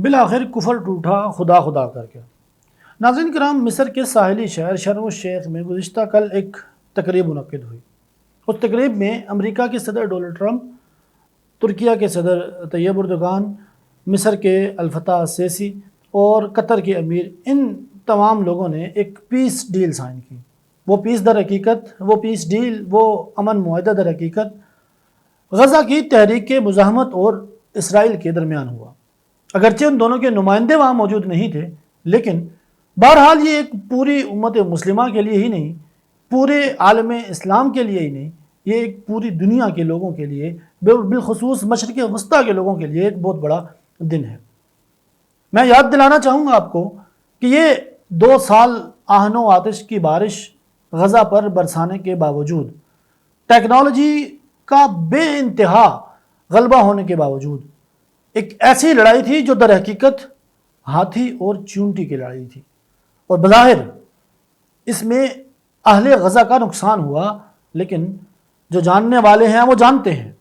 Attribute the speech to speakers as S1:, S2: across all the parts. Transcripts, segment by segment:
S1: بالآخر کفر ٹوٹا خدا خدا کر کے۔ ناظرین کرام، مصر کے ساحلی شہر شرم الشیخ میں گزشتہ کل ایک تقریب منعقد ہوئی۔ اس تقریب میں امریکہ کے صدر ڈونلڈ ٹرمپ، ترکیہ کے صدر طیب اردوغان، مصر کے الفتح السیسی اور قطر کے امیر، ان تمام لوگوں نے ایک پیس ڈیل سائن کی۔ وہ پیس در حقیقت، وہ پیس ڈیل، وہ امن معاہدہ در حقیقت غزہ کی تحریک کے مزاحمت اور اسرائیل کے درمیان ہوا۔ اگرچہ ان دونوں کے نمائندے وہاں موجود نہیں تھے، لیکن بہرحال یہ ایک پوری امت مسلمہ کے لیے ہی نہیں، پورے عالم اسلام کے لیے ہی نہیں، یہ ایک پوری دنیا کے لوگوں کے لیے، بالخصوص مشرق وسطیٰ کے لوگوں کے لیے ایک بہت بڑا دن ہے۔ میں یاد دلانا چاہوں گا آپ کو کہ یہ 2 سال آہن و آتش کی بارش غزہ پر برسانے کے باوجود، ٹیکنالوجی کا بے انتہا غلبہ ہونے کے باوجود، ایک ایسی لڑائی تھی جو در حقیقت ہاتھی اور چونٹی کی لڑائی تھی، اور بظاہر اس میں اہل غزہ کا نقصان ہوا، لیکن جو جاننے والے ہیں وہ جانتے ہیں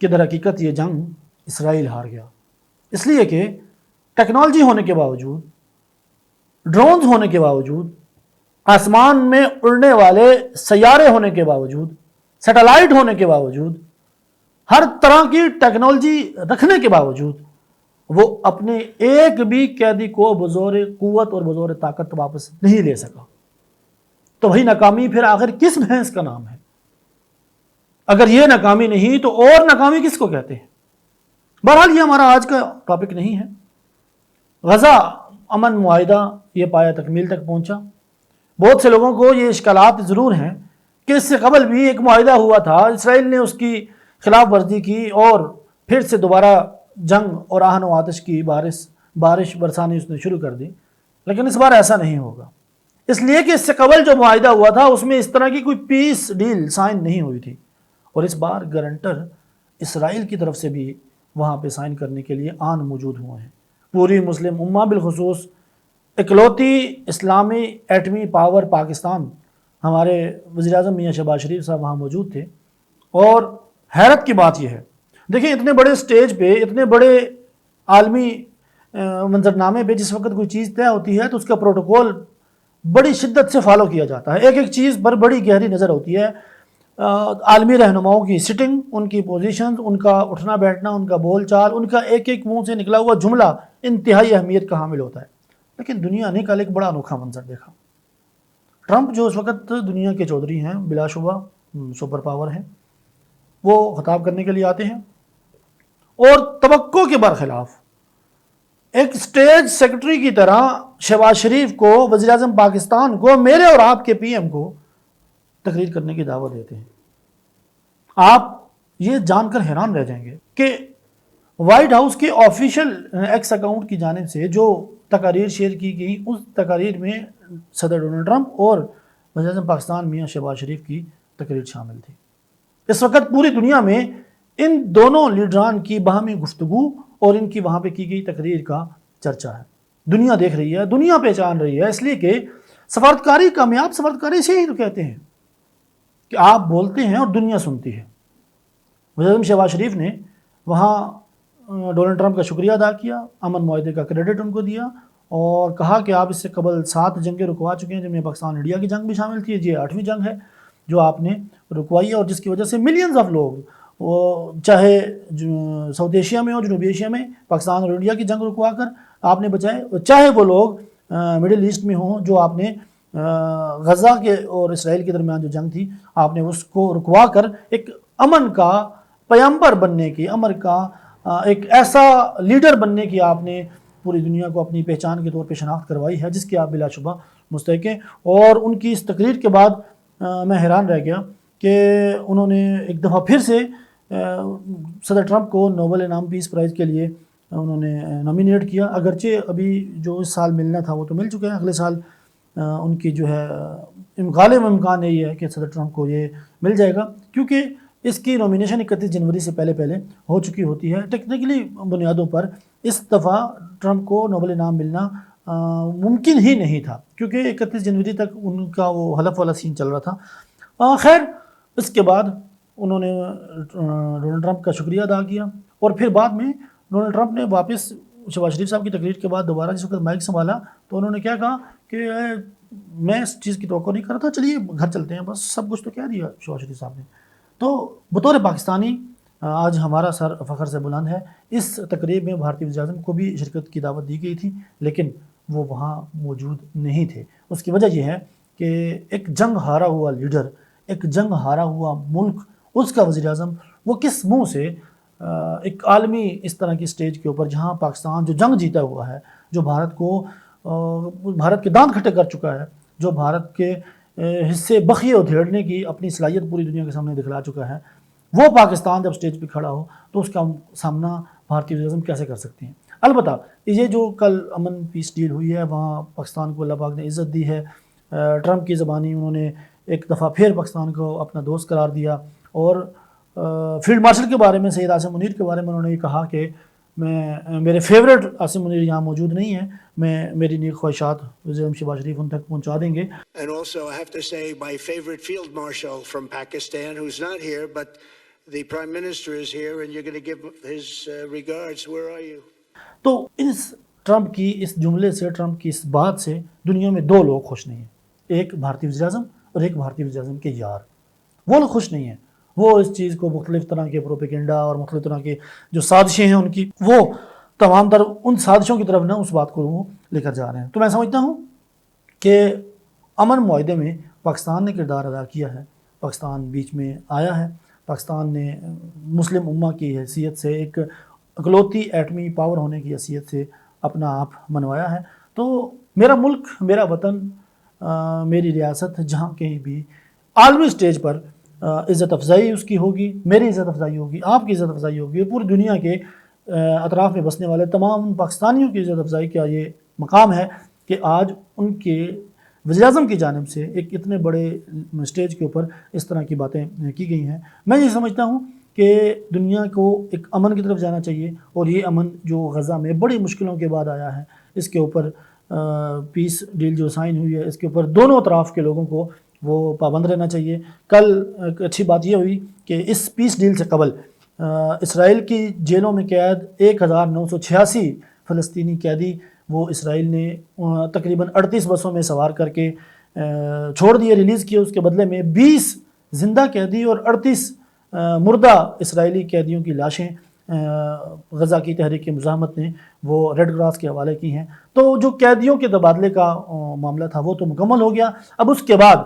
S1: کہ در حقیقت یہ جنگ اسرائیل ہار گیا، اس لیے کہ ٹیکنالوجی ہونے کے باوجود، ڈرونز ہونے کے باوجود، آسمان میں اڑنے والے سیارے ہونے کے باوجود، سیٹلائٹ ہونے کے باوجود، ہر طرح کی ٹیکنالوجی رکھنے کے باوجود، وہ اپنے ایک بھی قیدی کو بزور قوت اور بزور طاقت واپس نہیں لے سکا۔ تو وہی ناکامی پھر آخر کس بھینس کا نام ہے؟ اگر یہ ناکامی نہیں تو اور ناکامی کس کو کہتے ہیں؟ بہرحال یہ ہمارا آج کا ٹاپک نہیں ہے۔ غزہ امن معاہدہ یہ پایا تکمیل تک پہنچا۔ بہت سے لوگوں کو یہ اشکالات ضرور ہیں کہ اس سے قبل بھی ایک معاہدہ ہوا تھا، اسرائیل نے اس کی خلاف ورزی کی اور پھر سے دوبارہ جنگ اور آہن و آتش کی بارش برسانی اس نے شروع کر دی، لیکن اس بار ایسا نہیں ہوگا، اس لیے کہ اس سے قبل جو معاہدہ ہوا تھا اس میں اس طرح کی کوئی پیس ڈیل سائن نہیں ہوئی تھی، اور اس بار گارنٹر اسرائیل کی طرف سے بھی وہاں پہ سائن کرنے کے لیے آن موجود ہوئے ہیں۔ پوری مسلم امہ، بالخصوص اکلوتی اسلامی ایٹمی پاور پاکستان، ہمارے وزیر اعظم میاں شہباز شریف صاحب وہاں موجود تھے، اور حیرت کی بات یہ ہے، دیکھیں اتنے بڑے سٹیج پہ، اتنے بڑے عالمی منظرنامے پہ جس وقت کوئی چیز طے ہوتی ہے تو اس کا پروٹوکول بڑی شدت سے فالو کیا جاتا ہے، ایک ایک چیز پر بڑی گہری نظر ہوتی ہے۔ عالمی رہنماؤں کی سٹنگ، ان کی پوزیشنز، ان کا اٹھنا بیٹھنا، ان کا بول چال، ان کا ایک ایک منہ سے نکلا ہوا جملہ انتہائی اہمیت کا حامل ہوتا ہے۔ لیکن دنیا نے کل ایک بڑا انوکھا منظر دیکھا۔ ٹرمپ جو اس وقت دنیا کے چودھری ہیں، بلا شبہ سپر پاور ہیں، وہ خطاب کرنے کے لیے آتے ہیں اور توقع کے برخلاف ایک سٹیج سیکرٹری کی طرح شہباز شریف کو، وزیر اعظم پاکستان کو، میرے اور آپ کے پی ایم کو تقریر کرنے کی دعوت دیتے ہیں۔ آپ یہ جان کر حیران رہ جائیں گے کہ وائٹ ہاؤس کے آفیشیل ایکس اکاؤنٹ کی جانب سے جو تقاریر شیئر کی گئی، اس تقاریر میں صدر ڈونلڈ ٹرمپ اور وزیر اعظم پاکستان میاں شہباز شریف کی تقریر شامل تھی۔ اس وقت پوری دنیا میں ان دونوں لیڈران کی باہمی گفتگو اور ان کی وہاں پہ کی گئی تقریر کا چرچا ہے۔ دنیا دیکھ رہی ہے، دنیا پہچان رہی ہے، اس لیے کہ سفارتکاری کامیاب سفارتکاری سے ہی تو کہتے ہیں کہ آپ بولتے ہیں اور دنیا سنتی ہے۔ وزیر اعظم شہباز شریف نے وہاں ڈونلڈ ٹرمپ کا شکریہ ادا کیا، امن معاہدے کا کریڈٹ ان کو دیا، اور کہا کہ آپ اس سے قبل 7 جنگیں رکوا چکے ہیں، جن میں پاکستان انڈیا کی جنگ بھی شامل تھی، یہ 8ویں جنگ ہے جو آپ نے رکوائی ہے، اور جس کی وجہ سے ملینز آف لوگ، وہ چاہے ساؤتھ ایشیا میں ہو، جنوبی ایشیا میں، پاکستان اور انڈیا کی جنگ رکوا کر آپ نے بچائے، چاہے وہ لوگ مڈل ایسٹ میں ہوں جو آپ نے غزہ کے اور اسرائیل کے درمیان جو جنگ تھی، آپ نے اس کو رکوا کر ایک امن کا پیامبر بننے کی، امن کا ایک ایسا لیڈر بننے کی آپ نے پوری دنیا کو اپنی پہچان کے طور پہ شناخت کروائی ہے، جس کی آپ بلا شبہ مستحق ہیں۔ اور ان کی اس تقریر کے بعد میں حیران رہ گیا کہ انہوں نے ایک دفعہ پھر سے صدر ٹرمپ کو نوبل انعام پیس پرائز کے لیے انہوں نے نامینیٹ کیا، اگرچہ ابھی جو اس سال ملنا تھا وہ تو مل چکے ہیں، اگلے سال ان کی جو ہے غالب امکان یہ ہے کہ صدر ٹرمپ کو یہ مل جائے گا، کیونکہ اس کی نومینیشن 31 جنوری سے پہلے ہو چکی ہوتی ہے۔ ٹیکنیکلی بنیادوں پر اس دفعہ ٹرمپ کو نوبل انعام ملنا ممکن ہی نہیں تھا، کیونکہ 31 جنوری تک ان کا وہ حلف والا سین چل رہا تھا۔ خیر، اس کے بعد انہوں نے ڈونلڈ ٹرمپ کا شکریہ ادا کیا، اور پھر بعد میں ڈونلڈ ٹرمپ نے واپس شہباز شریف صاحب کی تقریر کے بعد دوبارہ جس وقت مائک سنبھالا تو انہوں نے کیا کہا کہ میں اس چیز کی توقع نہیں کر رہا تھا، چلیے گھر چلتے ہیں، بس سب کچھ تو کہہ دیا شہباز شریف صاحب نے۔ تو بطور پاکستانی آج ہمارا سر فخر سے بلند ہے۔ اس تقریب میں بھارتی وزیراعظم کو بھی شرکت کی دعوت دی گئی تھی، لیکن وہ وہاں موجود نہیں تھے۔ اس کی وجہ یہ ہے کہ ایک جنگ ہارا ہوا لیڈر، ایک جنگ ہارا ہوا ملک، اس کا وزیر اعظم وہ کس منہ سے ایک عالمی اس طرح کی سٹیج کے اوپر، جہاں پاکستان جو جنگ جیتا ہوا ہے، جو بھارت کے دانت کھٹے کر چکا ہے، جو بھارت کے حصے بخیے ادھیڑنے کی اپنی صلاحیت پوری دنیا کے سامنے دکھلا چکا ہے، وہ پاکستان جب سٹیج پہ کھڑا ہو تو اس کا سامنا بھارتی وزیر اعظم کیسے کر سکتے ہیں؟ البتہ یہ جو کل امن پیس ڈیل ہوئی ہے، وہاں پاکستان کو اللہ پاک نے عزت دی ہے۔ ٹرمپ کی زبانی انہوں نے ایک دفعہ پھر پاکستان کو اپنا دوست قرار دیا، اور فیلڈ مارشل کے بارے میں، سید عاصم منیر کے بارے میں انہوں نے یہ کہا کہ میرے فیوریٹ عاصم منیر یہاں موجود نہیں ہیں، میری نیک خواہشات وزیر اعظم شہباز شریف ان تک پہنچا دیں گے۔
S2: And also I have to say my favorite field marshal from Pakistan, who's not here, but the Prime Minister is here and you're going to give his regards. Where are you?
S1: تو اس Trump کی اس جملے سے، Trump کی اس بات سے دنیا میں دو لوگ خوش نہیں ہیں، ایک بھارتی وزیر اعظم اور ایک بھارتی وزیر اعظم کے یار۔ وہ لوگ خوش نہیں ہیں، وہ اس چیز کو مختلف طرح کے پروپیگنڈا اور مختلف طرح کے جو سازشیں ہیں ان کی، وہ تمام تر ان سازشوں کی طرف نہ اس بات کو وہ لے کر جا رہے ہیں۔ تو میں سمجھتا ہوں کہ امن معاہدے میں پاکستان نے کردار ادا کیا ہے، پاکستان بیچ میں آیا ہے، پاکستان نے مسلم امہ کی حیثیت سے، ایک اکلوتی ایٹمی پاور ہونے کی حیثیت سے اپنا آپ منوایا ہے۔ تو میرا ملک، میرا وطن، میری ریاست جہاں کہیں بھی عالمی سٹیج پر عزت افزائی اس کی ہوگی، میری عزت افزائی ہوگی، آپ کی عزت افزائی ہوگی، اور پوری دنیا کے اطراف میں بسنے والے تمام پاکستانیوں کی عزت افزائی کا یہ مقام ہے کہ آج ان کے وزیر اعظم کی جانب سے ایک اتنے بڑے سٹیج کے اوپر اس طرح کی باتیں کی گئی ہیں۔ میں یہ سمجھتا ہوں کہ دنیا کو ایک امن کی طرف جانا چاہیے، اور یہ امن جو غزہ میں بڑی مشکلوں کے بعد آیا ہے، اس کے اوپر پیس ڈیل جو سائن ہوئی ہے، اس کے اوپر دونوں اطراف کے لوگوں کو وہ پابند رہنا چاہیے۔ کل ایک اچھی بات یہ ہوئی کہ اس پیس ڈیل سے قبل اسرائیل کی جیلوں میں قید 1986 فلسطینی قیدی وہ اسرائیل نے تقریباً 38 بسوں میں سوار کر کے چھوڑ دیے، ریلیز کیے۔ اس کے بدلے میں 20 زندہ قیدی اور 38 مردہ اسرائیلی قیدیوں کی لاشیں غزہ کی تحریک مزاحمت نے وہ ریڈ کراس کے حوالے کی ہیں۔ تو جو قیدیوں کے تبادلے کا معاملہ تھا وہ تو مکمل ہو گیا۔ اب اس کے بعد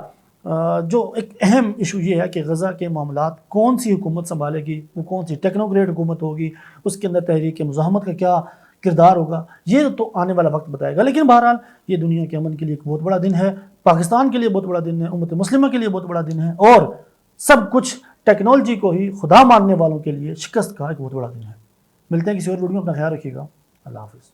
S1: جو ایک اہم ایشو یہ ہے کہ غزہ کے معاملات کون سی حکومت سنبھالے گی، وہ کون سی ٹیکنوکریٹ حکومت ہوگی، اس کے اندر تحریک مزاحمت کا کیا کردار ہوگا، یہ تو آنے والا وقت بتائے گا۔ لیکن بہرحال یہ دنیا کے امن کے لیے ایک بہت بڑا دن ہے، پاکستان کے لیے بہت بڑا دن ہے، امت مسلمہ کے لیے بہت بڑا دن ہے، اور سب کچھ ٹیکنالوجی کو ہی خدا ماننے والوں کے لیے شکست کا ایک بہت بڑا دن ہے۔ ملتے ہیں کسی اور ویڈیو میں، اپنا خیال رکھیے گا، اللہ حافظ۔